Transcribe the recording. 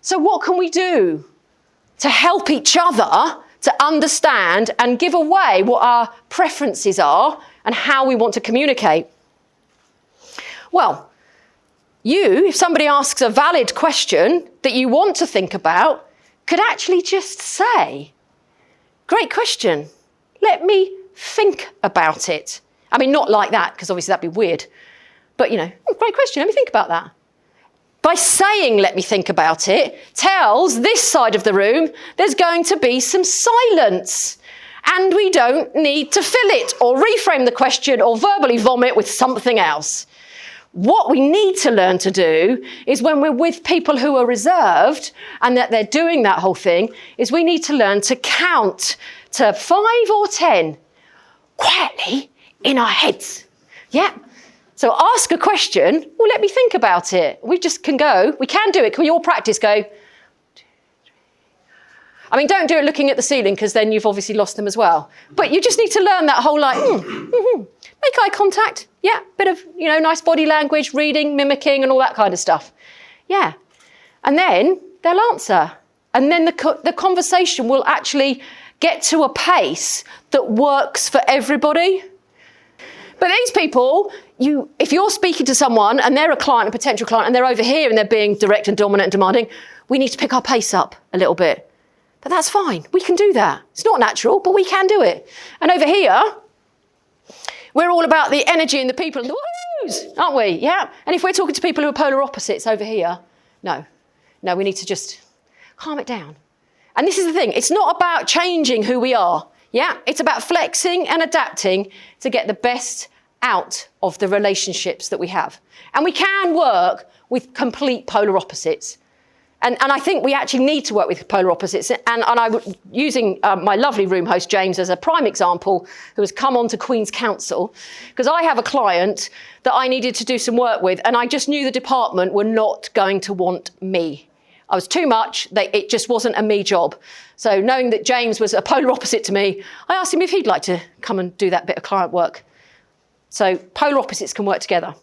So what can we do to help each other to understand and give away what our preferences are and how we want to communicate? Well, if somebody asks a valid question that you want to think about, could actually just say, great question, let me think about it. I mean, not like that, because obviously that'd be weird. But, great question, let me think about that. By saying, let me think about it, tells this side of the room there's going to be some silence. And we don't need to fill it or reframe the question or verbally vomit with something else. What we need to learn to do is when we're with people who are reserved and that they're doing that whole thing, is we need to learn to count to 5 or 10 quietly in our heads. Yeah. So ask a question, well, let me think about it. We can do it. Can we all practice? Go, 2, 3. I mean, don't do it looking at the ceiling, because then you've obviously lost them as well. But you just need to learn that whole make eye contact. Yeah, bit of, nice body language, reading, mimicking, and all that kind of stuff. Yeah. And then they'll answer. And then the conversation will actually get to a pace that works for everybody. But these people, if you're speaking to someone and they're a client, a potential client, and they're over here and they're being direct and dominant and demanding, we need to pick our pace up a little bit. But that's fine. We can do that. It's not natural, but we can do it. And over here, we're all about the energy and the people and the woohoos, aren't we? Yeah. And if we're talking to people who are polar opposites over here, no, we need to just calm it down. And this is the thing. It's not about changing who we are. Yeah. It's about flexing and adapting to get the best out of the relationships that we have. And we can work with complete polar opposites. And I think we actually need to work with polar opposites. And I'm using my lovely room host, James, as a prime example, who has come on to Queen's Counsel, because I have a client that I needed to do some work with, and I just knew the department were not going to want me. I was too much. It just wasn't a me job. So knowing that James was a polar opposite to me, I asked him if he'd like to come and do that bit of client work. So polar opposites can work together.